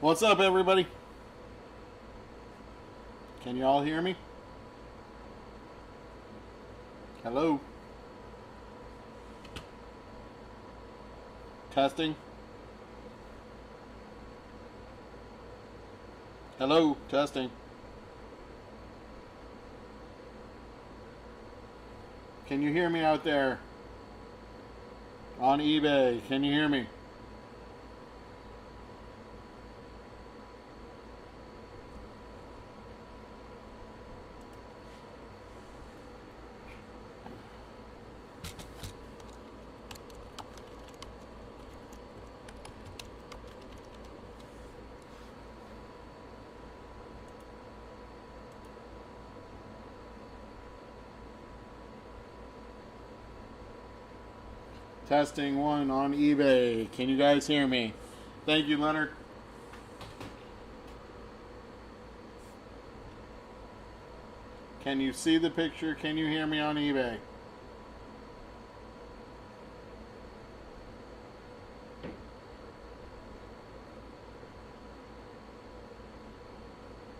What's up, everybody? Can you all hear me? Hello? Testing? Hello? Testing. Can you hear me out there? On eBay, can you hear me? Testing one on eBay. Can you guys hear me? Thank you, Leonard. Can you see the picture? Can you hear me on eBay?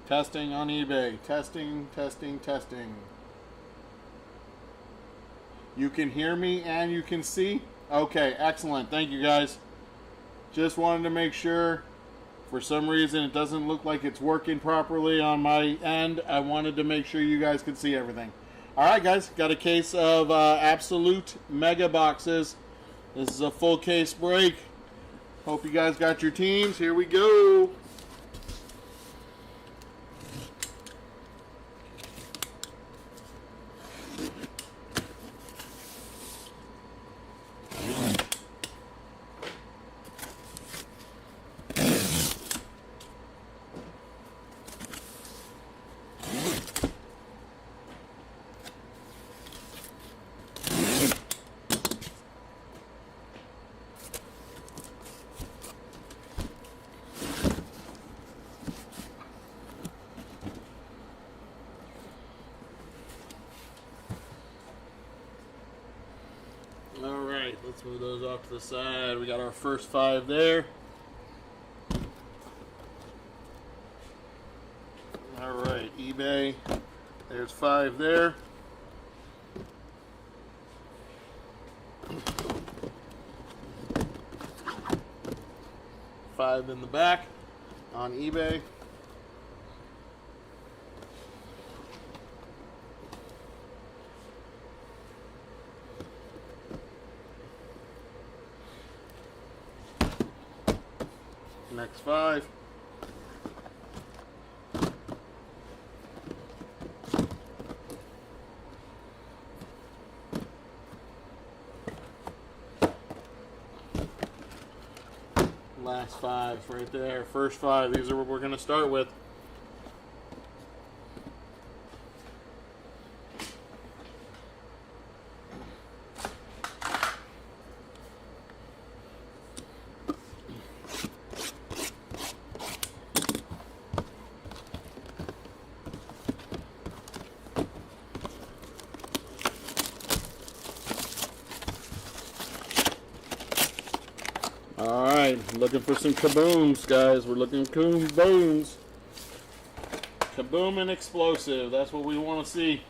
Testing on eBay. Testing, testing, testing. You can hear me and you can see? Okay, excellent. Thank you, guys. Just wanted to make sure. For some reason, it doesn't look like it's working properly on my end. I wanted to make sure you guys could see everything. All right, guys. Got a case of Absolute Mega Boxes. This is a full case break. Hope you guys got your teams. Here we go. Alright, let's move those off to the side. We got our first 5 there. Alright, eBay. There's 5 there. Five in the back on eBay. Next 5. Last 5 right there. First 5. These are what we're going to start with. Alright, looking for some kabooms, guys. We're looking for kabooms. Kaboom and explosive. That's what we want to see.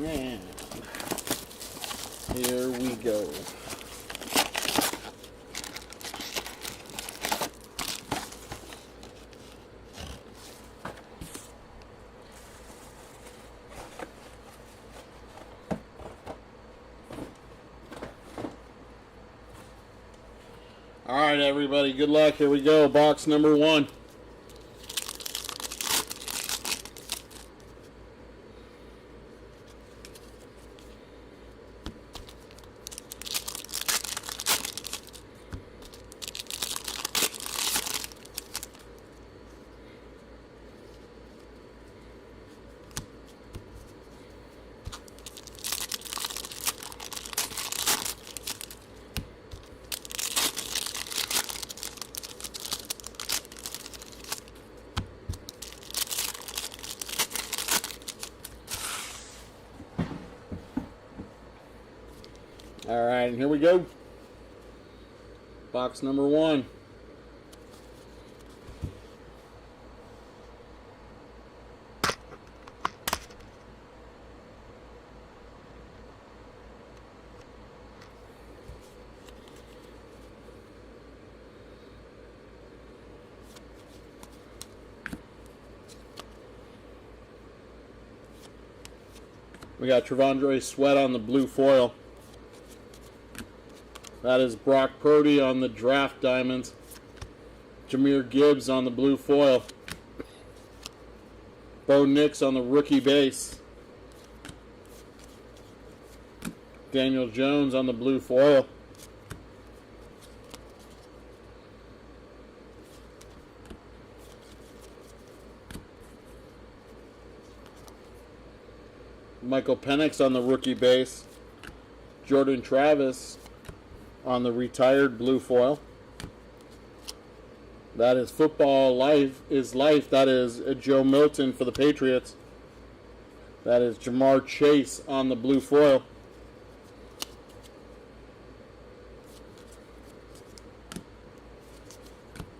And here we go. All right, everybody. Good luck. Here we go. Box number 1. All right, and here we go. Box number 1. We got Trevondre Sweat on the blue foil. That is Brock Purdy on the draft diamonds. Jahmyr Gibbs on the blue foil. Bo Nix on the rookie base. Daniel Jones on the blue foil. Michael Penix on the rookie base. Jordan Travis on the retired blue foil. That is Football Life is Life. That is Joe Milton for the Patriots. That is Jamar Chase on the blue foil.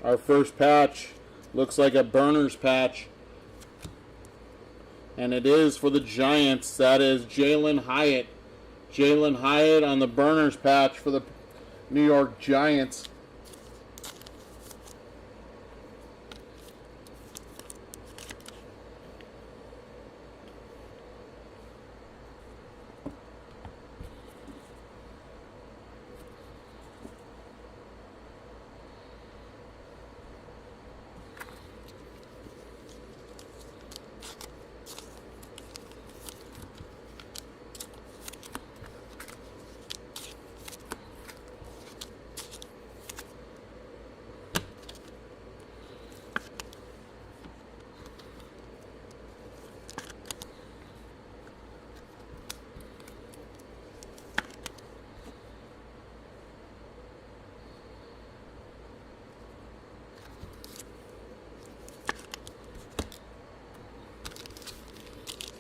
Our first patch looks like a burner's patch. And it is for the Giants. That is Jalen Hyatt. Jalen Hyatt on the burner's patch for the New York Giants.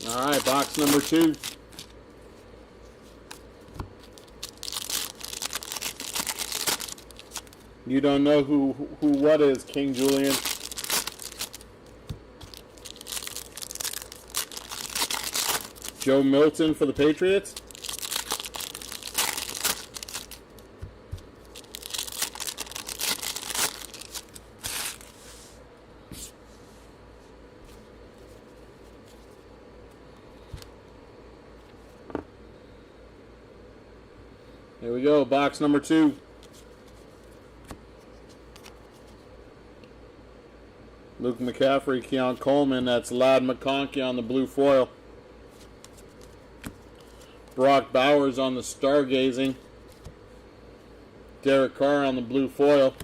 All right, box number 2. You don't know who what is, King Julian. Joe Milton for the Patriots. Here we go, box number 2. Luke McCaffrey, Keon Coleman. That's Ladd McConkey on the blue foil. Brock Bowers on the stargazing. Derek Carr on the blue foil.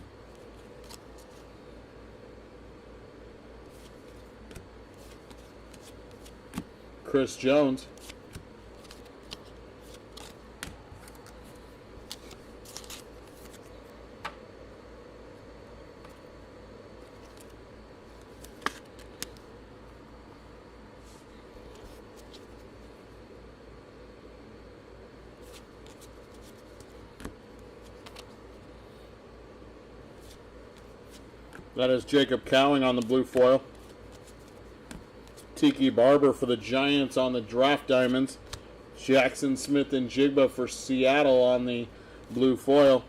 Chris Jones. That is Jacob Cowing on the blue foil. Tiki Barber for the Giants on the draft diamonds. Jackson Smith and Jigba for Seattle on the blue foil.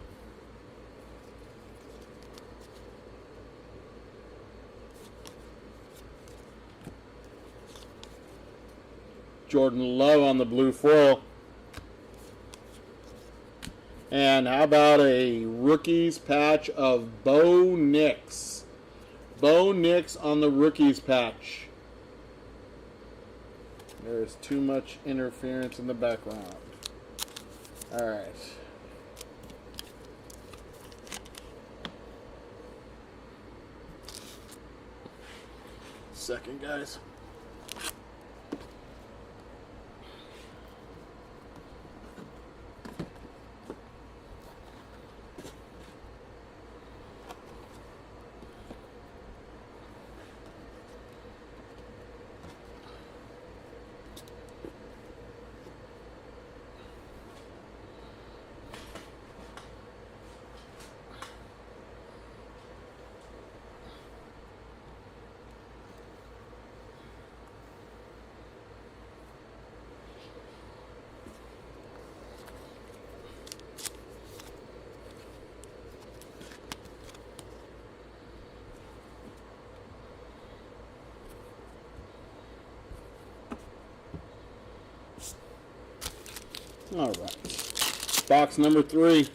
Jordan Love on the blue foil. And how about a rookies patch of Bo Nix? Bo Nix on the rookies patch. There's too much interference in the background. All right. Second, guys. All right. Box number 3.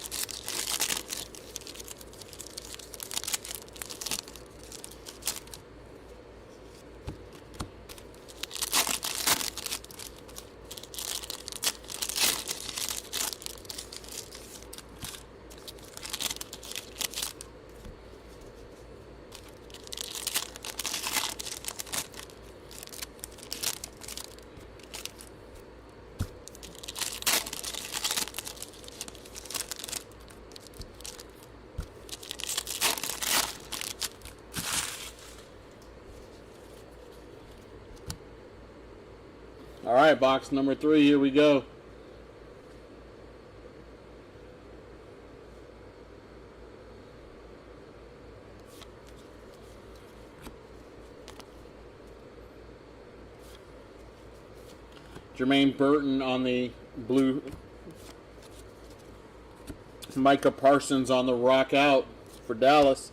All right, box number 3, here we go. Jermaine Burton on the blue. Micah Parsons on the rock out for Dallas.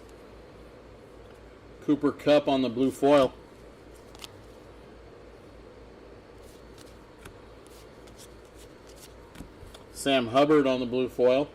Cooper Kupp on the blue foil. Sam Hubbard on the blue foil.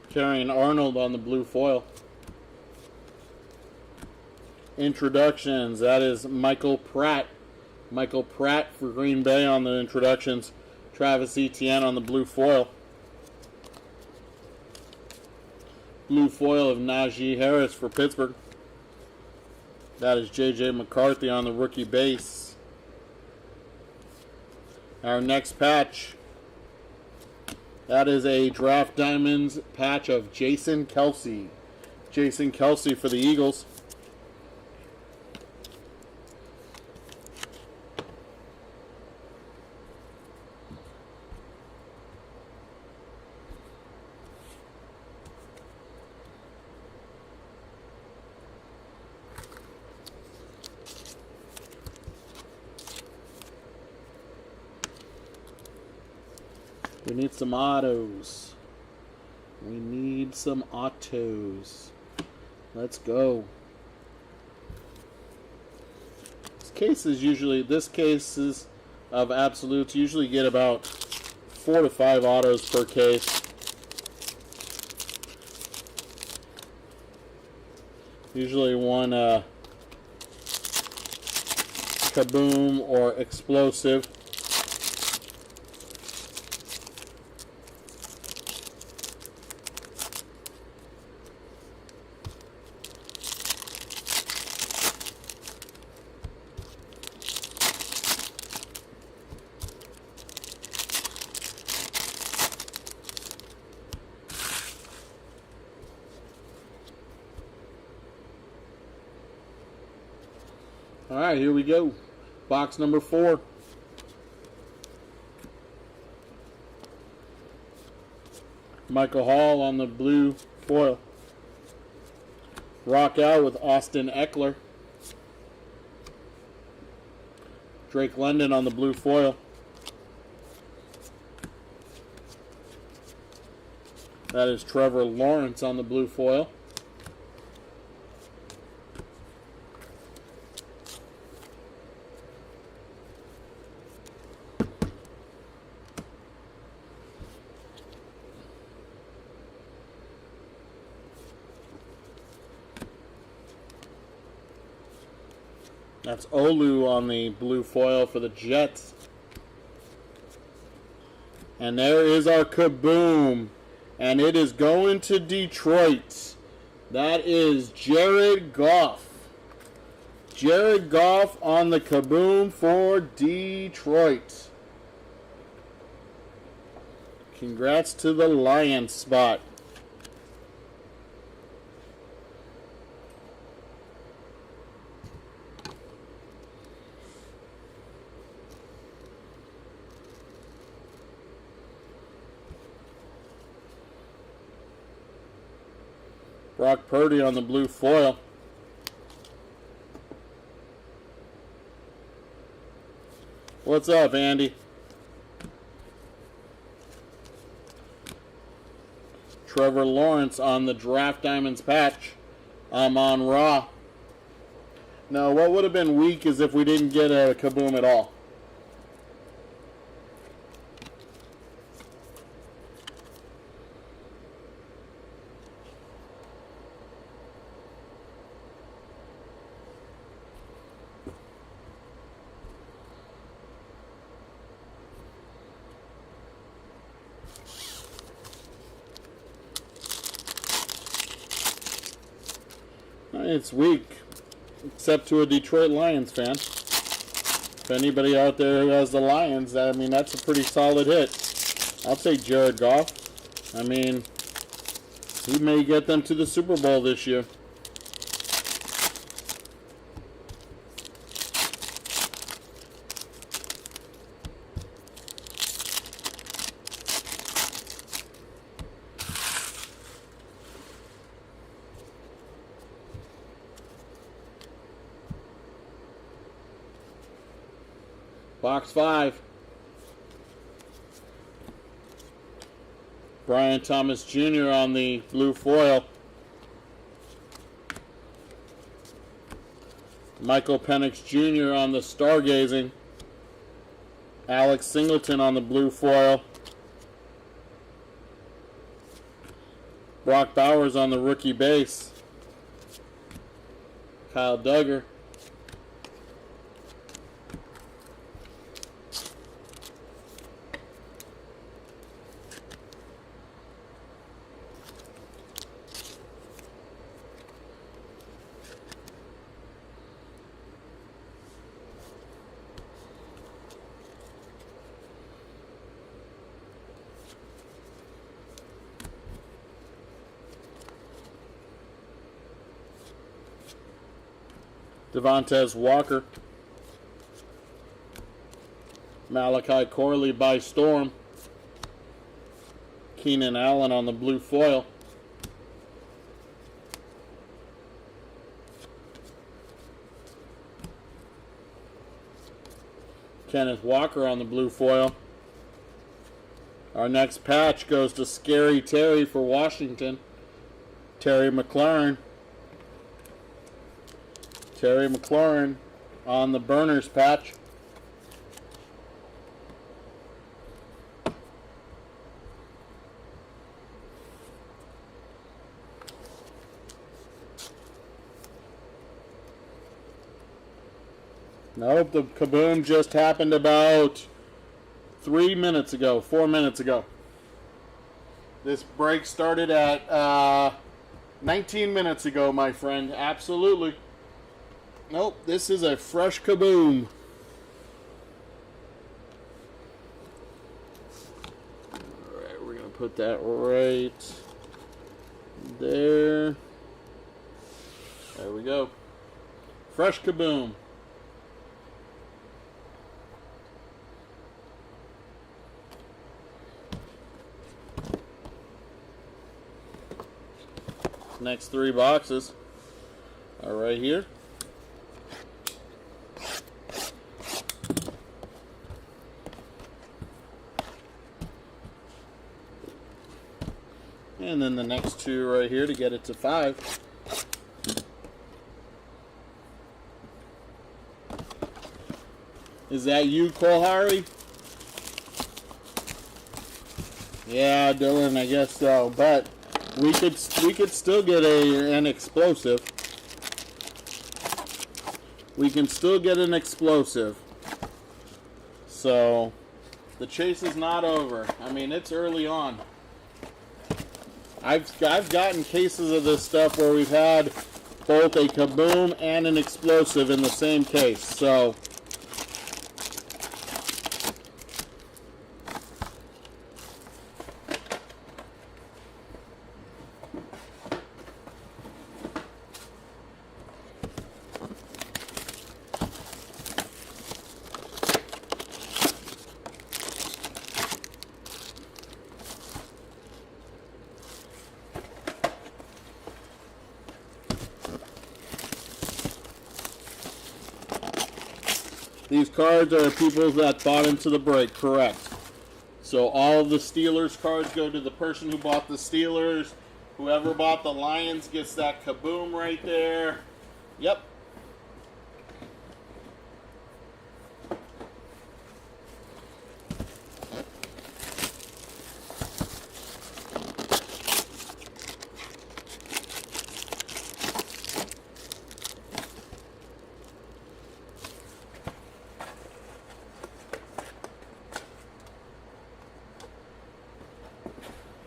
Carrying Arnold on the blue foil. Introductions, that is Michael Pratt. Michael Pratt for Green Bay on the introductions. Travis Etienne on the blue foil. Blue foil of Najee Harris for Pittsburgh. That is J.J. McCarthy on the rookie base. Our next patch. That is a Draft Diamonds patch of Jason Kelce. Jason Kelce for the Eagles. We need some autos. We need some autos. Let's go. This cases of absolutes usually get about 4 to 5 autos per case. Usually one kaboom or explosive. All right, here we go. Box number 4. Michael Hall on the blue foil. Rock out with Austin Eckler. Drake London on the blue foil. That is Trevor Lawrence on the blue foil. That's Olu on the blue foil for the Jets. And there is our kaboom. And it is going to Detroit. That is Jared Goff. Jared Goff on the kaboom for Detroit. Congrats to the Lions spot. Brock Purdy on the blue foil. What's up, Andy? Trevor Lawrence on the Draft Diamonds patch. I'm on Raw. No, what would have been weak is if we didn't get a kaboom at all. It's weak, except to a Detroit Lions fan. If anybody out there who has the Lions, I mean, that's a pretty solid hit. I'll take Jared Goff. I mean, he may get them to the Super Bowl this year. Box 5. Brian Thomas Jr. on the blue foil. Michael Penix Jr. on the stargazing. Alex Singleton on the blue foil. Brock Bowers on the rookie base. Kyle Duggar. Devontae Walker. Malachi Corley by storm. Keenan Allen on the blue foil. Kenneth Walker on the blue foil. Our next patch goes to Scary Terry for Washington. Terry McLaurin. Terry McLaurin on the Burners patch. Nope, the kaboom just happened about 3 minutes ago, 4 minutes ago. This break started at 19 minutes ago, my friend. Absolutely. Nope, this is a fresh kaboom. Alright, we're going to put that right there. There we go. Fresh kaboom. Next 3 boxes. are right here. And then the next two right here to get it to 5. Is that you, Cole Harry? Yeah, Dylan, I guess so. But we could still get an explosive. We can still get an explosive. So the chase is not over. I mean, it's early on. I've gotten cases of this stuff where we've had both a kaboom and an explosive in the same case. So these cards are people that bought into the break, correct. So all of the Steelers cards go to the person who bought the Steelers. Whoever bought the Lions gets that kaboom right there. Yep.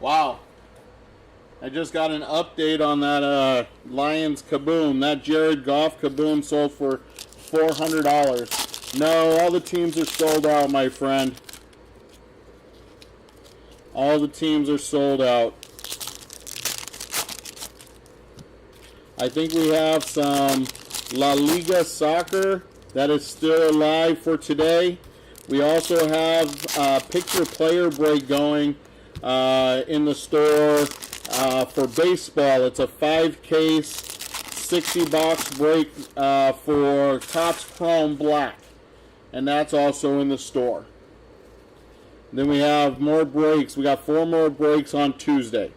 Wow. I just got an update on that Lions kaboom. That Jared Goff kaboom sold for $400. No, all the teams are sold out, my friend. All the teams are sold out. I think we have some La Liga soccer that is still alive for today. We also have a picture player break going in the store for baseball. It's a 5-case, 60-box break for Topps Chrome Black, and that's also in the store. Then we have more breaks. We got 4 more breaks on Tuesday.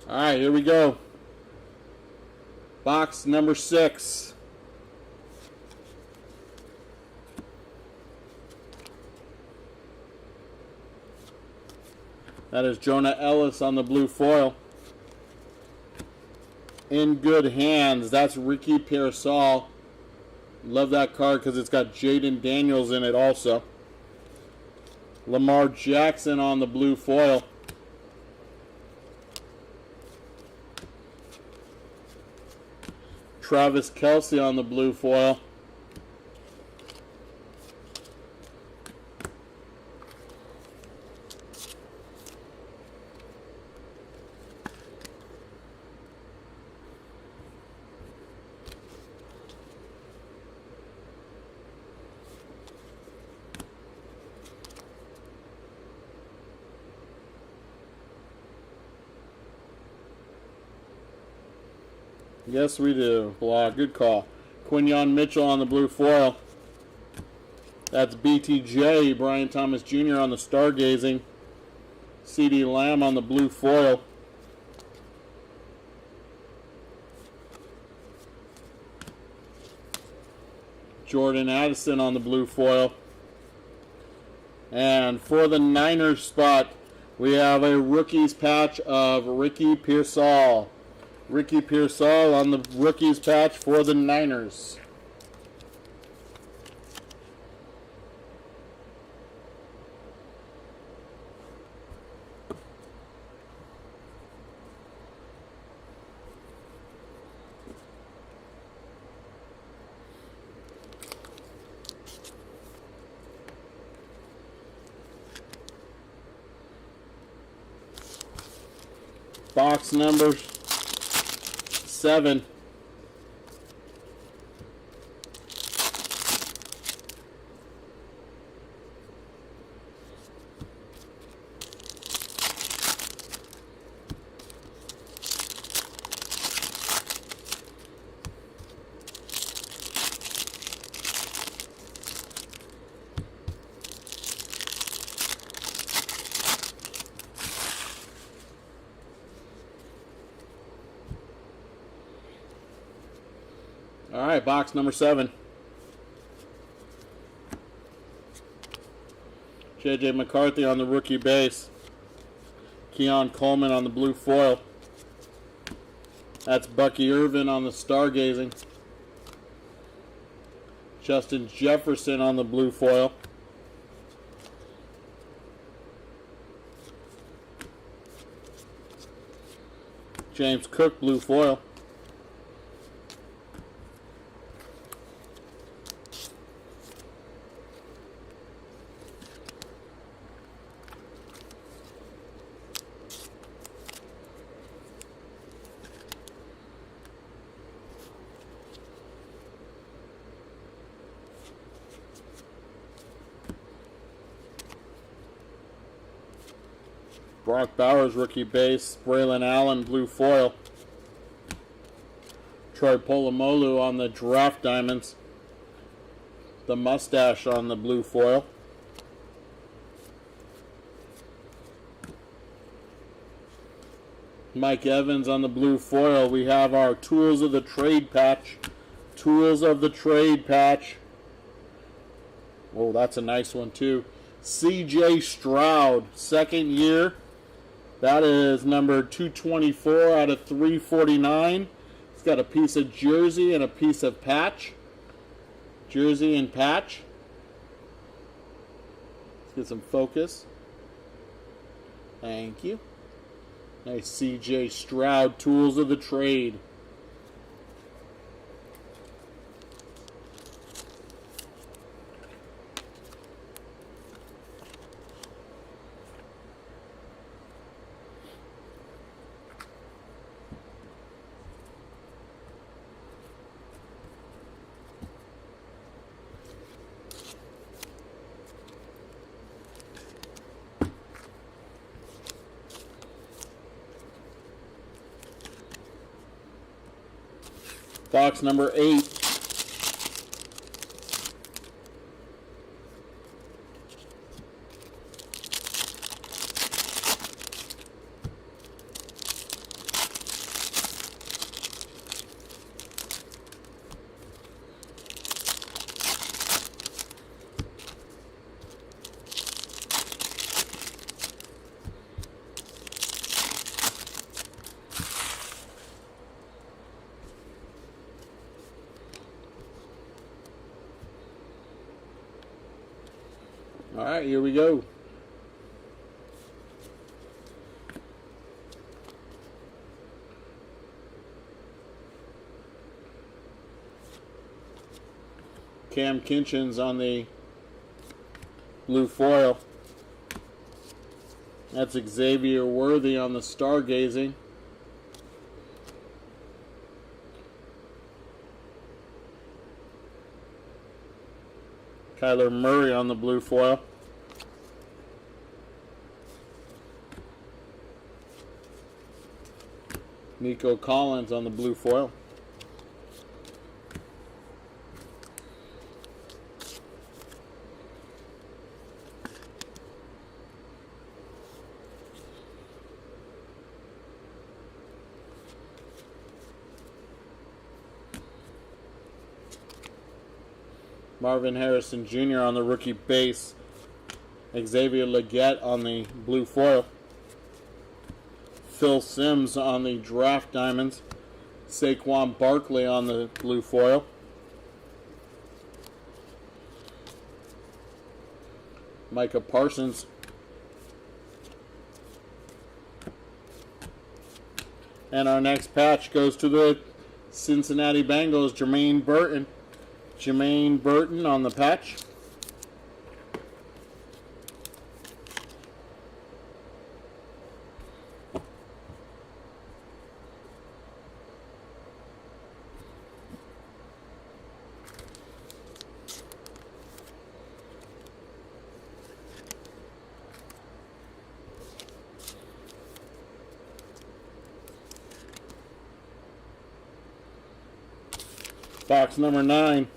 All right, here we go. Box number 6. That is Jonah Ellis on the blue foil. In good hands. That's Ricky Pearsall. Love that card because it's got Jaden Daniels in it also. Lamar Jackson on the blue foil. Travis Kelce on the blue foil. Yes, we do. Blah, good call. Quinyon Mitchell on the blue foil. That's BTJ, Brian Thomas Jr. on the stargazing. CeeDee Lamb on the blue foil. Jordan Addison on the blue foil. And for the Niners spot, we have a rookies patch of Ricky Pearsall. Ricky Pearsall on the rookies patch for the Niners. Box number 7. All right, box number 7. J.J. McCarthy on the rookie base. Keon Coleman on the blue foil. That's Bucky Irvin on the stargazing. Justin Jefferson on the blue foil. James Cook blue foil. Brock Bowers rookie base. Braylon Allen blue foil. Troy Polamalu on the draft diamonds. The mustache on the blue foil. Mike Evans on the blue foil. We have our Tools of the Trade patch. Tools of the Trade patch. Oh, that's a nice one too. C.J. Stroud, second year. That is number 224 out of 349. It's got a piece of jersey and a piece of patch. Jersey and patch. Let's get some focus. Thank you. Nice C.J. Stroud, Tools of the Trade. Box number 8. All right, here we go. Cam Kinchin's on the blue foil. That's Xavier Worthy on the stargazing. Kyler Murray on the blue foil. Nico Collins on the blue foil. Marvin Harrison Jr. on the rookie base. Xavier Legette on the blue foil. Phil Simms on the draft diamonds. Saquon Barkley on the blue foil. Micah Parsons. And our next patch goes to the Cincinnati Bengals, Jermaine Burton. Jermaine Burton on the patch. Box number 9.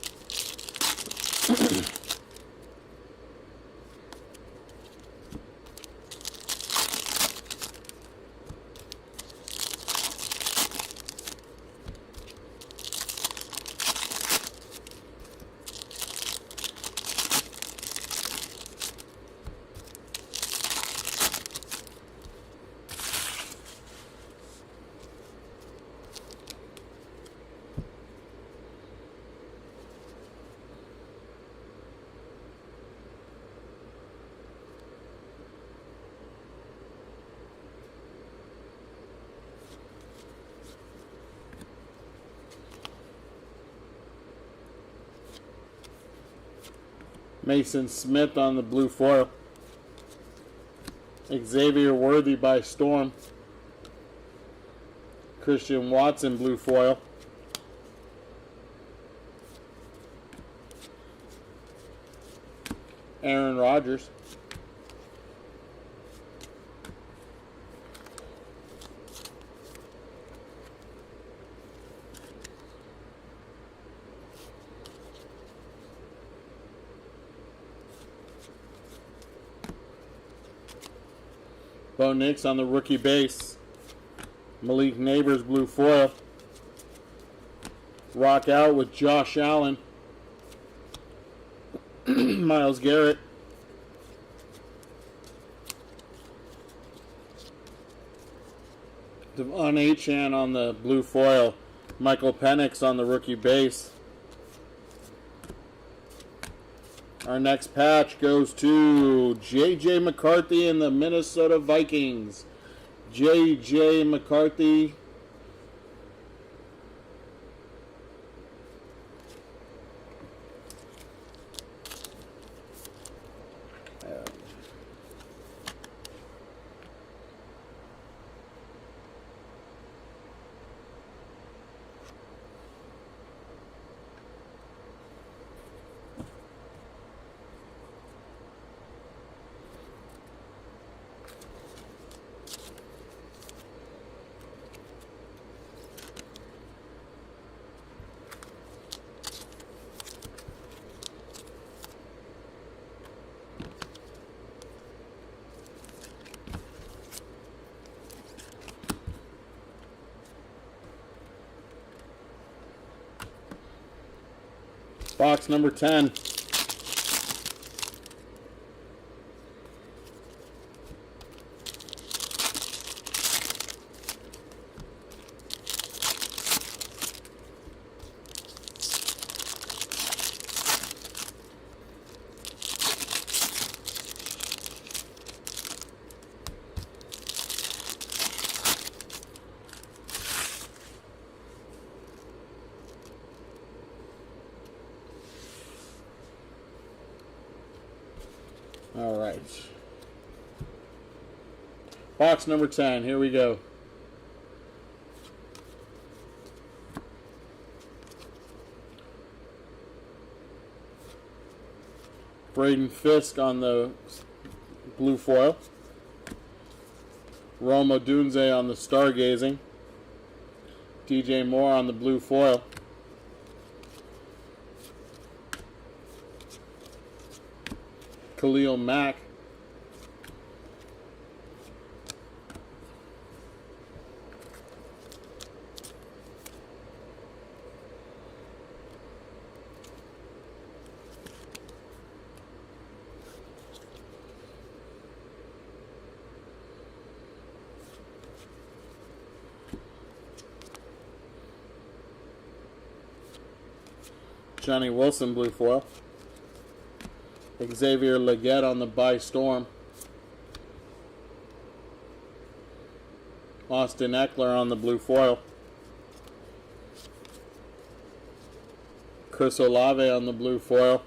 Mason Smith on the blue foil. Xavier Worthy by storm. Christian Watson blue foil. Aaron Rodgers. Bo Nix on the rookie base. Malik Neighbors blue foil. Rock out with Josh Allen. Myles Garrett. Devon Achane on the blue foil. Michael Penix on the rookie base. Our next patch goes to J.J. McCarthy and the Minnesota Vikings. J.J. McCarthy. Box number 10. All right. Box number 10. Here we go. Braden Fisk on the blue foil. Rome Odunze on the stargazing. DJ Moore on the blue foil. Khalil Mack. Johnny Wilson blue foil. Xavier Legette on the by storm. Austin Eckler on the blue foil. Chris Olave on the blue foil.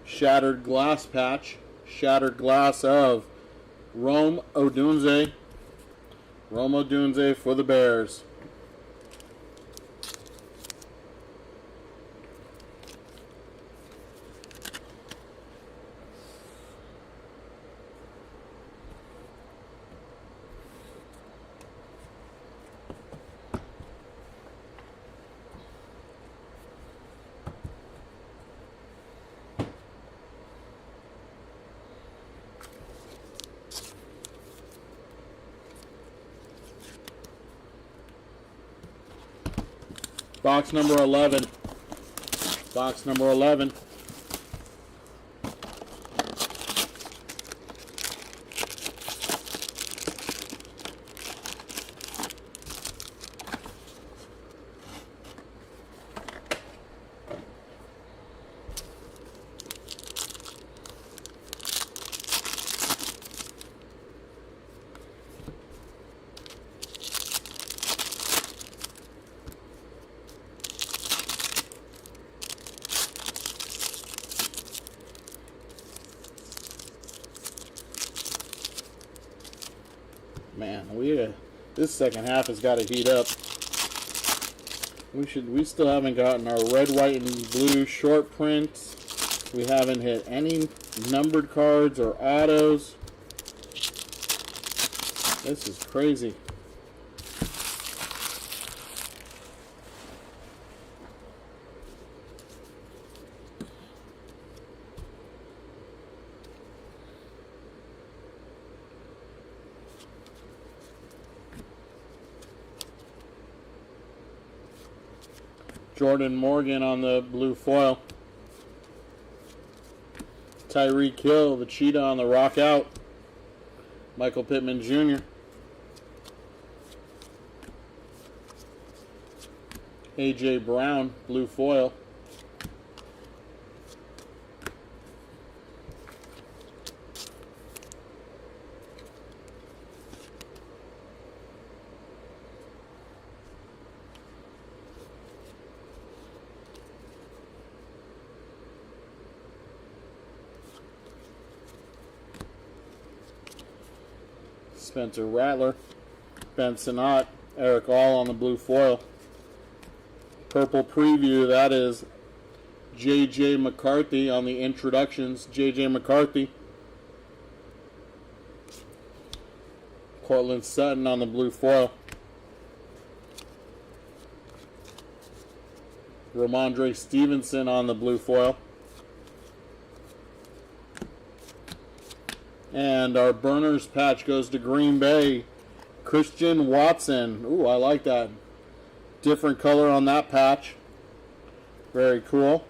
Shattered glass patch. Shattered glass of Rome Odunze. Rome Odunze for the Bears. Box number 11. Box number 11. Man, this second half has got to heat up. We still haven't gotten our red, white, and blue short prints. We haven't hit any numbered cards or autos. This is crazy. Jordan Morgan on the blue foil. Tyreek Hill, the cheetah on the rock out. Michael Pittman Jr. A.J. Brown, blue foil. Spencer Rattler, Ben Sinnott, Eric All on the blue foil. Purple preview, that is J.J. McCarthy on the introductions. J.J. McCarthy. Cortland Sutton on the blue foil. Ramondre Stevenson on the blue foil. And our burners patch goes to Green Bay. Christian Watson. Ooh, I like that. Different color on that patch. Very cool.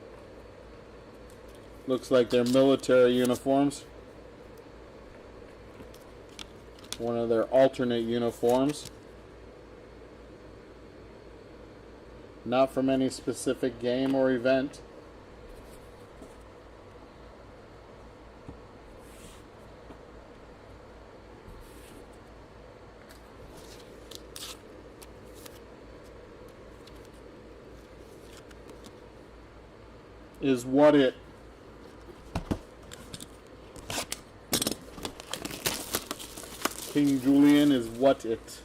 Looks like they're military uniforms. One of their alternate uniforms. Not from any specific game or event. Is what it. King Julian is what it.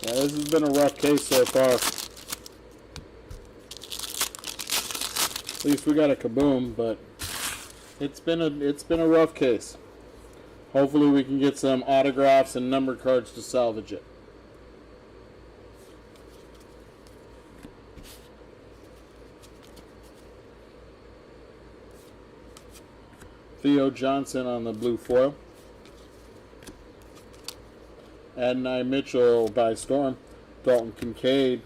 Yeah, this has been a rough case so far. At least we got a kaboom, but it's been a rough case. Hopefully we can get some autographs and number cards to salvage it. Theo Johnson on the blue foil. Adonai Mitchell by Storm. Dalton Kincaid.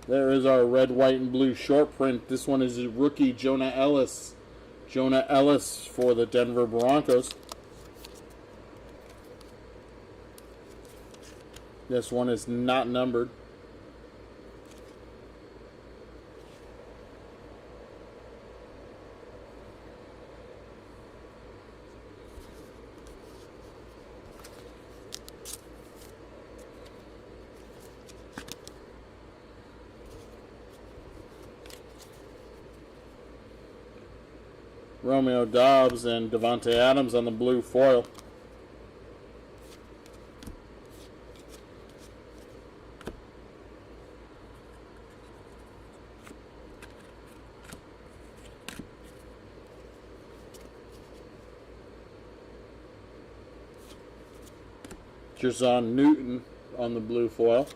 There is our red, white, and blue short print. This one is a rookie, Jonah Ellis. Jonah Ellis for the Denver Broncos. This one is not numbered. Romeo Doubs and Devontae Adams on the blue foil. Jason Newton on the blue foil.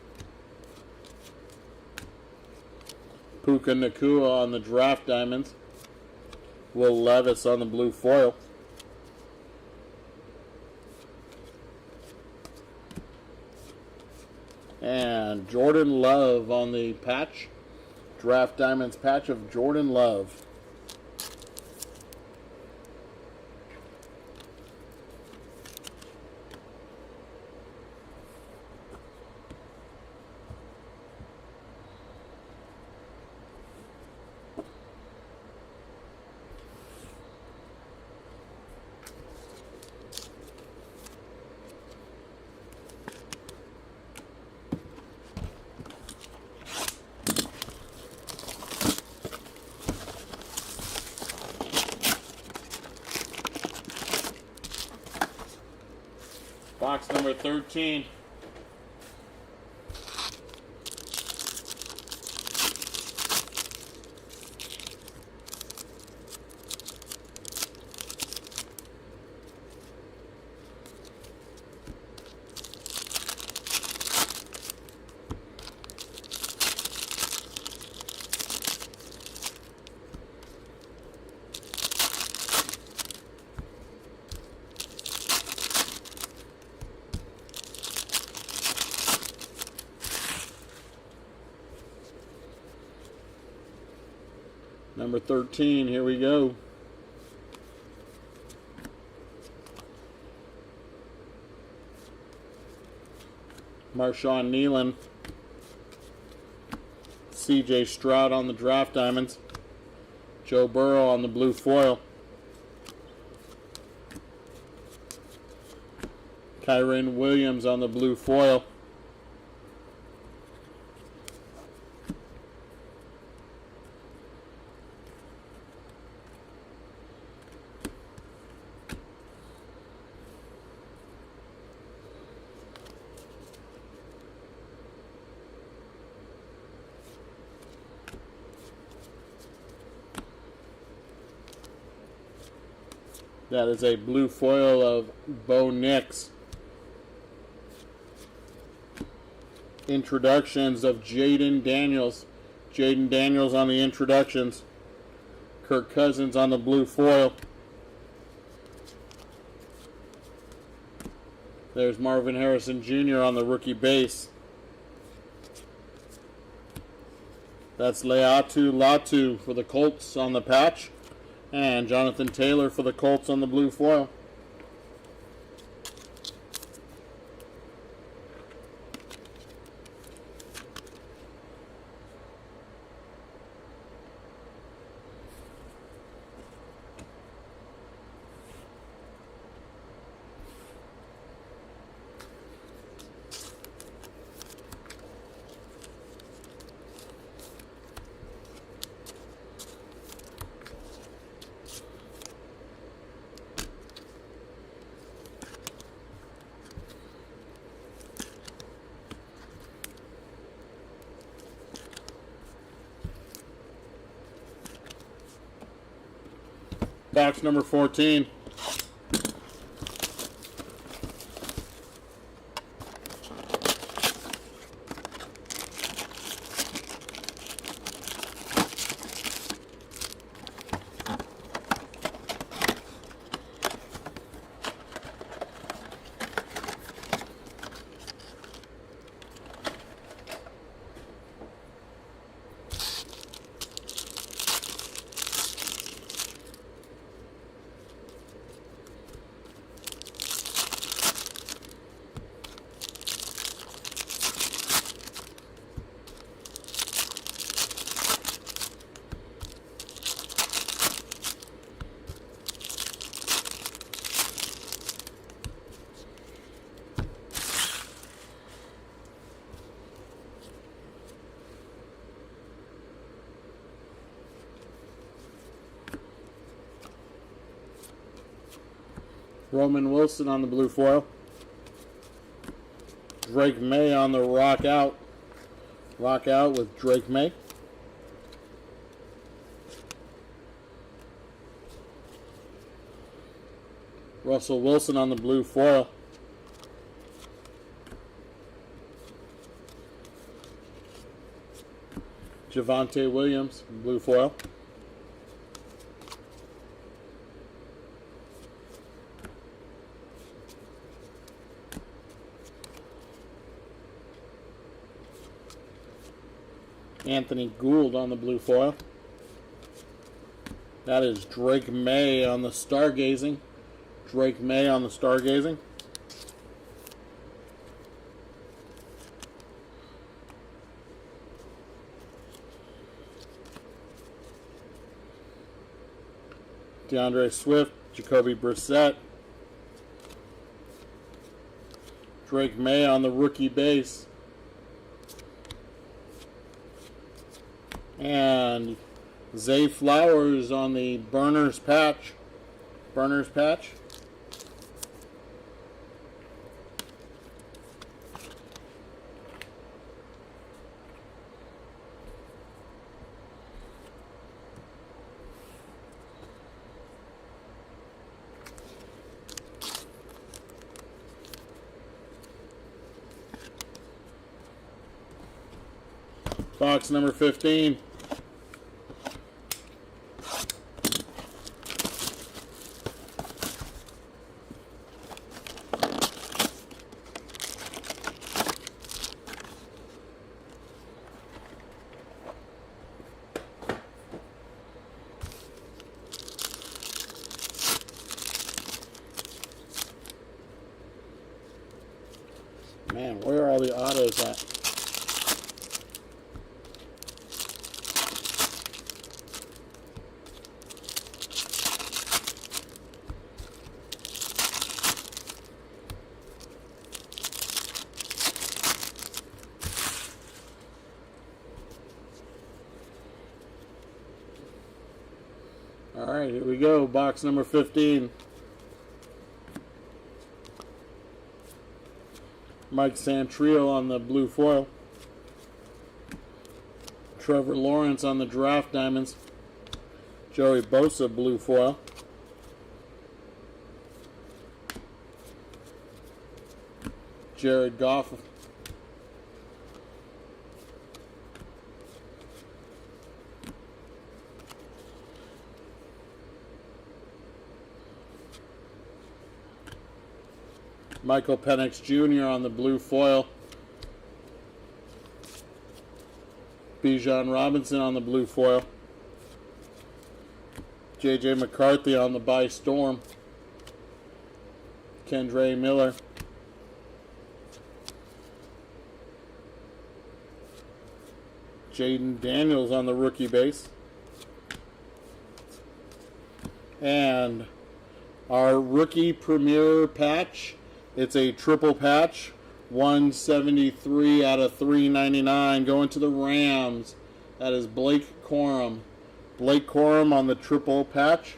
Puka Nacua on the draft diamonds. Will Levis on the blue foil. And Jordan Love on the patch. Draft Diamonds patch of Jordan Love. Box number 13. Number 13, here we go. Marshawn Nealon. C.J. Stroud on the draft diamonds. Joe Burrow on the blue foil. Kyren Williams on the blue foil. That is a blue foil of Bo Nix. Introductions of Jaden Daniels. Jaden Daniels on the introductions. Kirk Cousins on the blue foil. There's Marvin Harrison Jr. on the rookie base. That's Leatu Latu for the Colts on the patch. And Jonathan Taylor for the Colts on the blue foil. Box number 14. Roman Wilson on the blue foil. Drake May on the rock out. Rock out with Drake May. Russell Wilson on the blue foil. Javonte Williams, blue foil. Anthony Gould on the blue foil. That is Drake May on the stargazing. Drake May on the stargazing. DeAndre Swift, Jacoby Brissett. Drake May on the rookie base. And Zay Flowers on the Burners patch. Burners patch. Box number 15. Man, where are all the autos at? All right, here we go. Box number 15. Mike Santrio on the blue foil. Trevor Lawrence on the draft diamonds. Joey Bosa blue foil. Jared Goff. Michael Penix Jr. on the blue foil. Bijan Robinson on the blue foil. J.J. McCarthy on the by storm. Kendre Miller. Jaden Daniels on the rookie base. And our rookie premier patch. It's a triple patch, 173 out of 399, going to the Rams. That is Blake Corum. Blake Corum on the triple patch.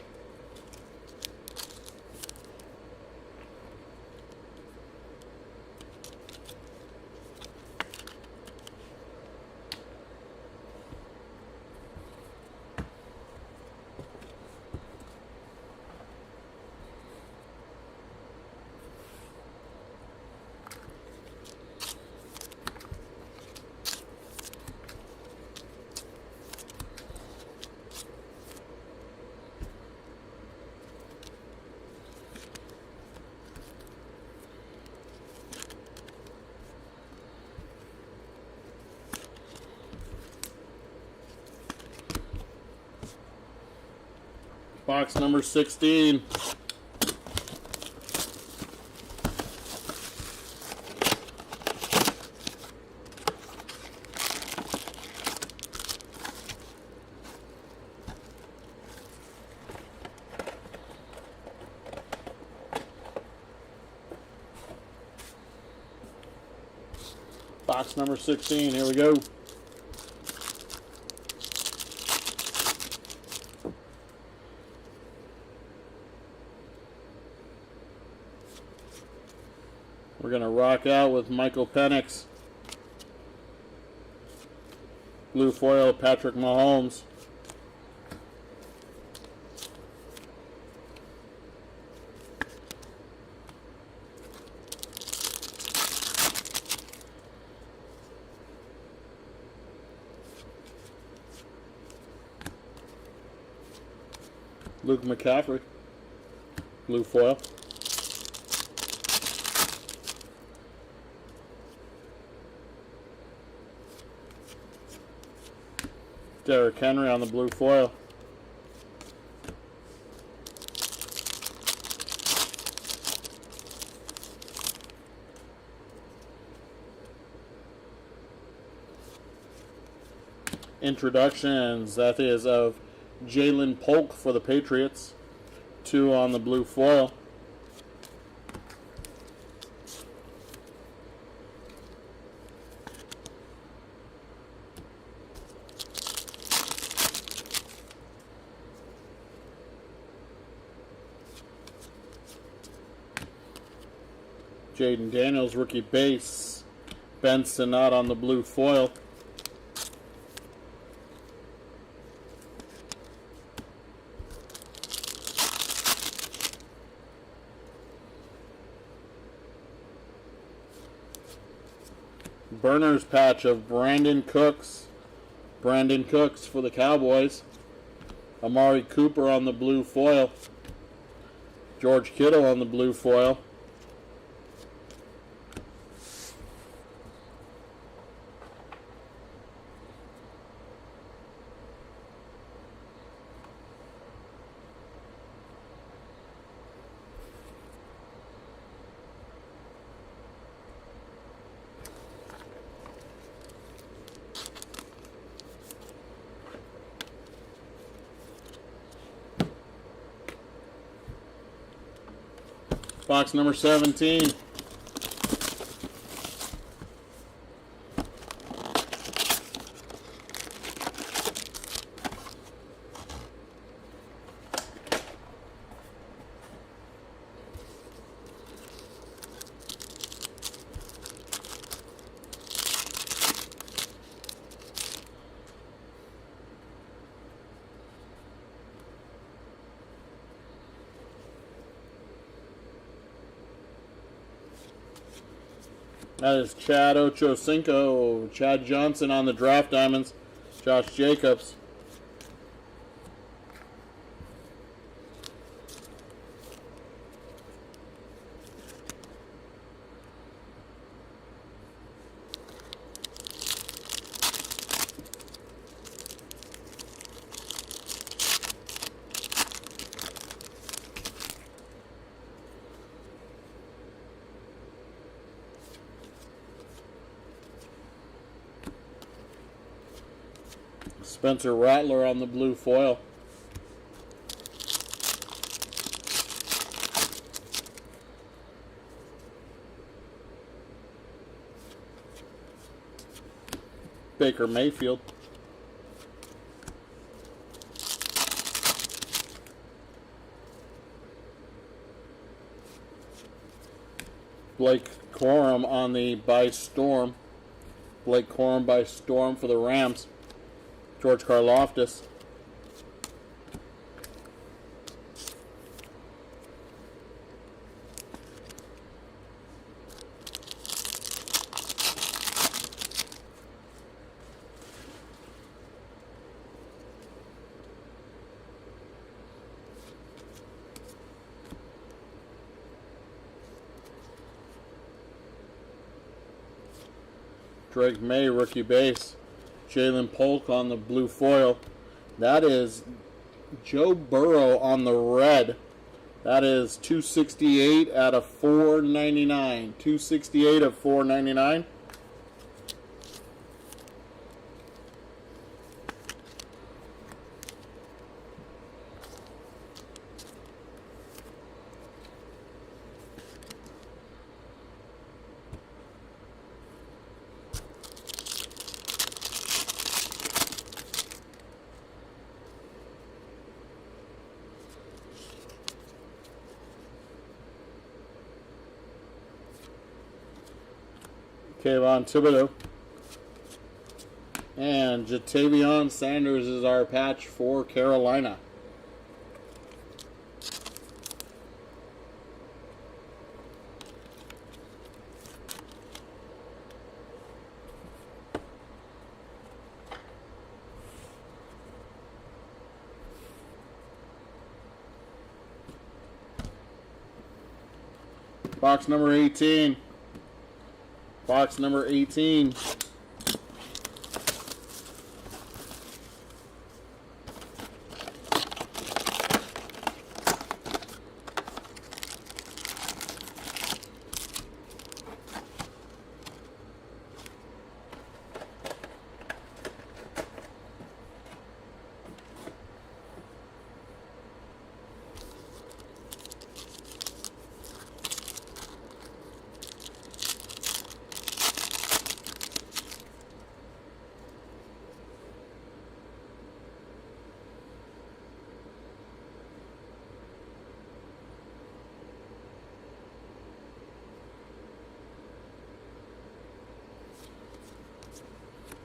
Box number 16. Box number 16, here we go. We're going to rock out with Michael Penix. Blue foil, Patrick Mahomes. Luke McCaffrey. Blue foil. Derrick Henry on the blue foil. Introductions, that is of Jalen Polk for the Patriots. 2 on the blue foil. Jaden Daniels, rookie base. Ben Sinnott on the blue foil. Burner's patch of Brandon Cooks Brandon Cooks for the Cowboys. Amari Cooper on the blue foil. George Kittle on the blue foil. Box number 17. That is Chad Ochocinco, Chad Johnson on the draft diamonds, Josh Jacobs. Spencer Rattler on the blue foil. Baker Mayfield. Blake Corum on the by Storm. Blake Corum by Storm for the Rams. George Karlaftis. Drake May, rookie base. Jalen Polk on the blue foil. That is Joe Burrow on the red. That is 268 out of 499. 268 of 499. Kayvon Thibodeau. And Jatavion Sanders is our patch for Carolina. Box number 18. Box number 18.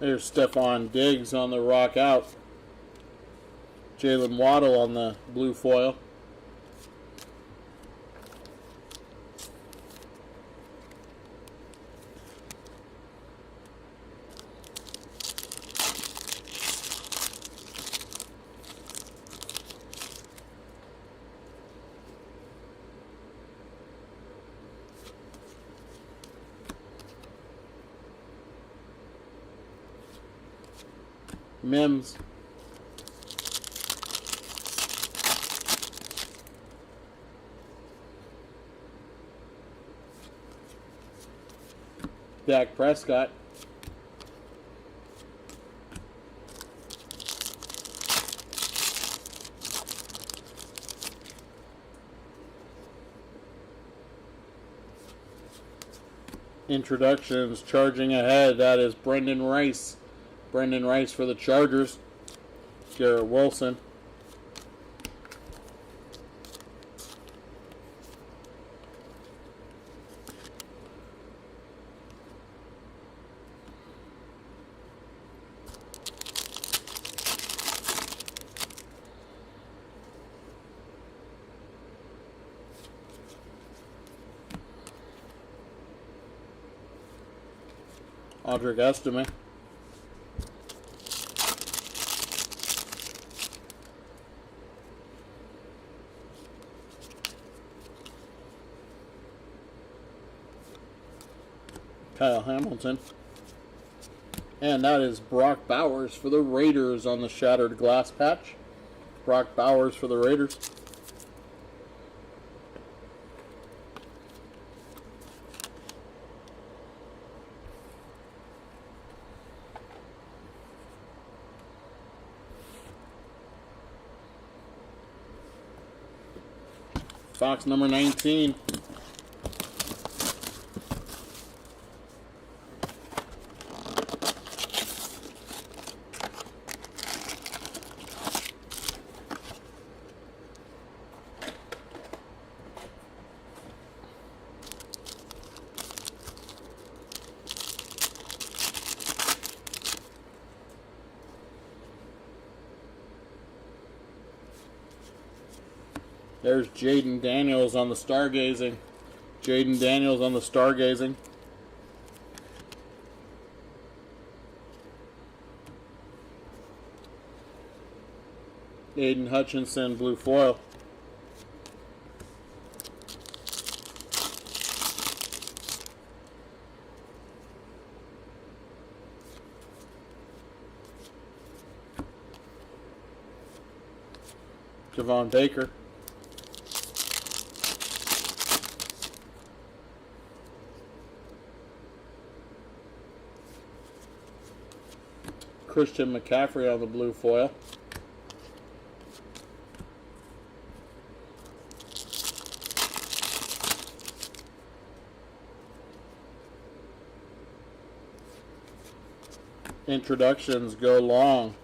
There's Stephon Diggs on the rock out. Jalen Waddle on the blue foil. Mims. Dak Prescott. Introductions charging ahead. That is Brendan Rice. Brendan Rice for the Chargers. Garrett Wilson. Audric Estime. Kyle Hamilton. And that is Brock Bowers for the Raiders on the shattered glass patch. Brock Bowers for the Raiders. Fox number 19. There's Jaden Daniels on the stargazing. Jaden Daniels on the stargazing. Aiden Hutchinson, blue foil. Javon Baker. Christian McCaffrey on the blue foil. Introductions go long.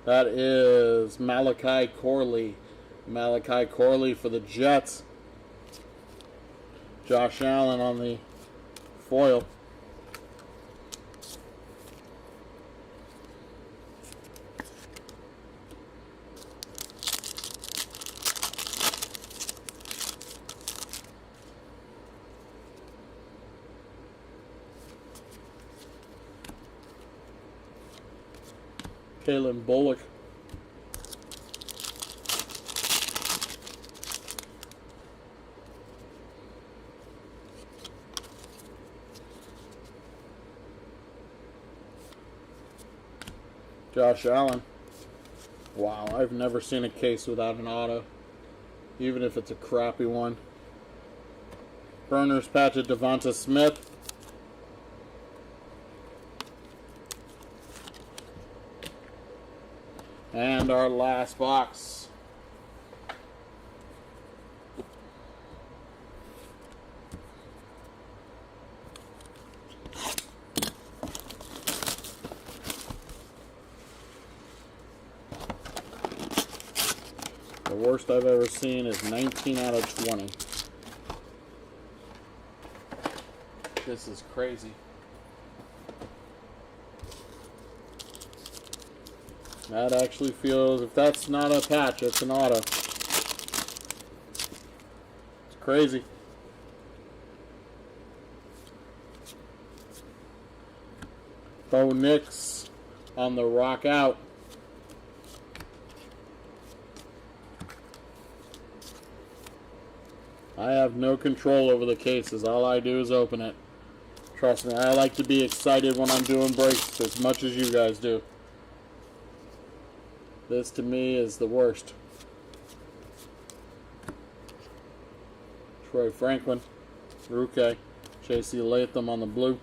That is Malachi Corley. Malachi Corley for the Jets. Josh Allen on the foil. Kalen Bullock. Josh Allen. Wow, I've never seen a case without an auto, even if it's a crappy one. Burners patch at Devonta Smith. And our last box. The worst I've ever seen is 19 out of 20. This is crazy. That actually feels, if that's not a patch, it's an auto. It's crazy. Bo Nix on the rock out. I have no control over the cases. All I do is open it. Trust me, I like to be excited when I'm doing breaks as much as you guys do. This to me is the worst. Troy Franklin, Ruke, J.C. Latham on the blue.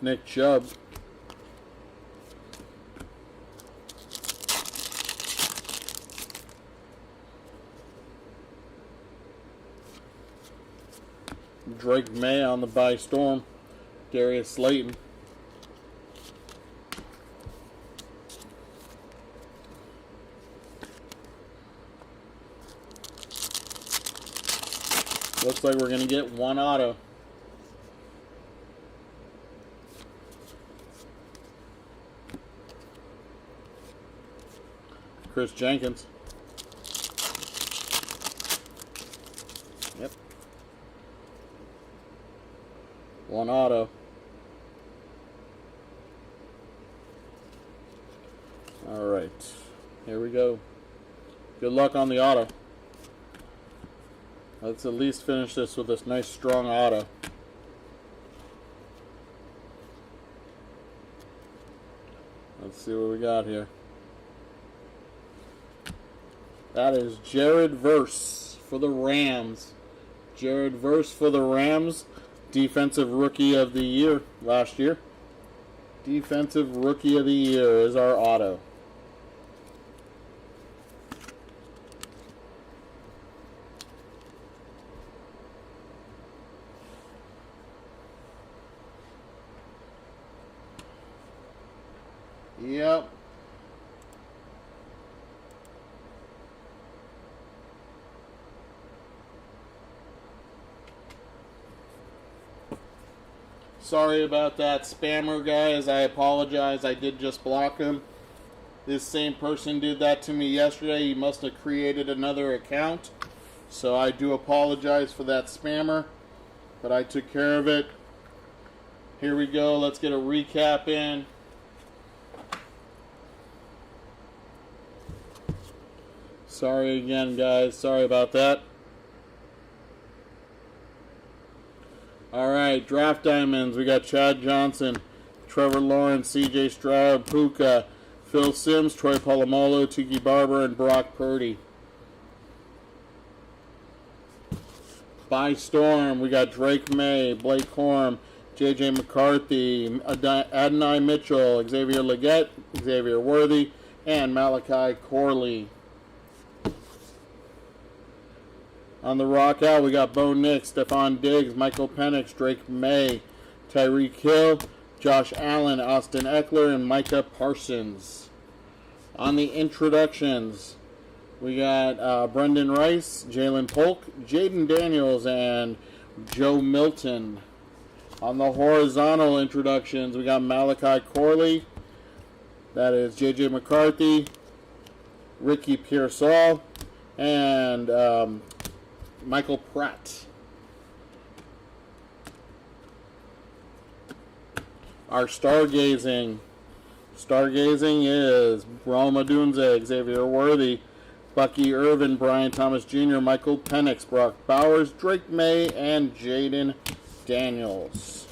Nick Chubb. Drake May on the by storm. Darius Slayton. Looks like we're going to get one auto. Chris Jenkins. Yep. One auto. All right. Here we go. Good luck on the auto. Let's at least finish this with this nice strong auto. Let's see what we got here. That is Jared Verse for the Rams. Jared Verse for the Rams. Defensive Rookie of the Year last year. Defensive Rookie of the Year is our auto. Yep. Sorry about that, spammer guys. I apologize. I did just block him. This same person did that to me yesterday. He must have created another account. So I do apologize for that spammer. But I took care of it. Here we go. Let's get a recap in. Sorry again, guys. Sorry about that. Alright, Draft Diamonds. We got Chad Johnson, Trevor Lawrence, CJ Stroud, Puka, Phil Simms, Troy Polamalu, Tiki Barber, and Brock Purdy. By Storm, we got Drake May, Blake Corum, J.J. McCarthy, Adonai Mitchell, Xavier Legette, Xavier Worthy, and Malachi Corley. On the rock out, we got Bo Nix, Stephon Diggs, Michael Penix, Drake May, Tyreek Hill, Josh Allen, Austin Eckler, and Micah Parsons. On the introductions, we got Brendan Rice, Jalen Polk, Jaden Daniels, and Joe Milton. On the horizontal introductions, we got Malachi Corley, that is J.J. McCarthy, Ricky Pearsall, and Michael Pratt. Our stargazing is Rome Odunze, Xavier Worthy, Bucky Irvin, Brian Thomas Jr., Michael Penix, Brock Bowers, Drake May, and Jaden Daniels.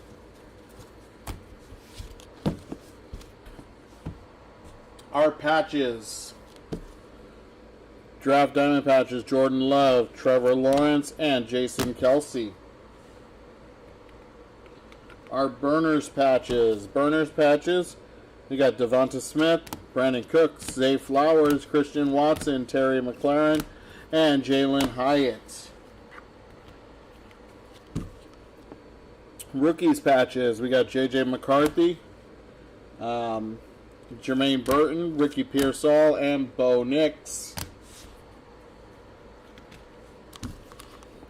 Our patches. Draft Diamond patches, Jordan Love, Trevor Lawrence, and Jason Kelsey. Our Burners patches. We got Devonta Smith, Brandon Cooks, Zay Flowers, Christian Watson, Terry McLaurin, and Jalen Hyatt. Rookies patches. We got J.J. McCarthy, Jermaine Burton, Ricky Pearsall, and Bo Nix.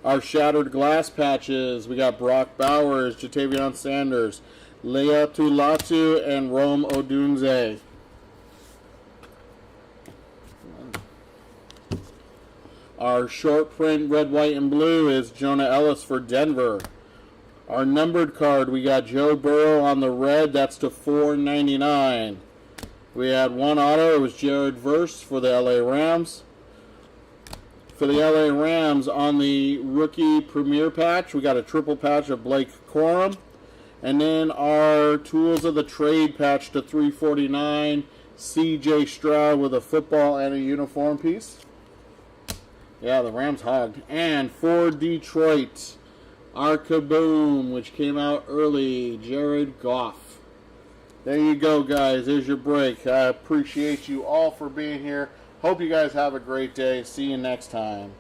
Our Shattered Glass patches, we got Brock Bowers, Jatavion Sanders, Leah Tulatu, and Rome Odunze. Our short print red, white, and blue is Jonah Ellis for Denver. Our numbered card, we got Joe Burrow on the red, that's to $4.99. We had one auto, it was Jared Verse for the LA Rams. for the LA Rams on the rookie premier patch, we got a triple patch of Blake Corum. And then our Tools of the Trade patch to 349, CJ Stroud with a football and a uniform piece. Yeah, the Rams hogged. And for Detroit, our Kaboom, which came out early, Jared Goff. There you go, guys. There's your break. I appreciate you all for being here. Hope you guys have a great day. See you next time.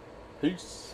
Peace.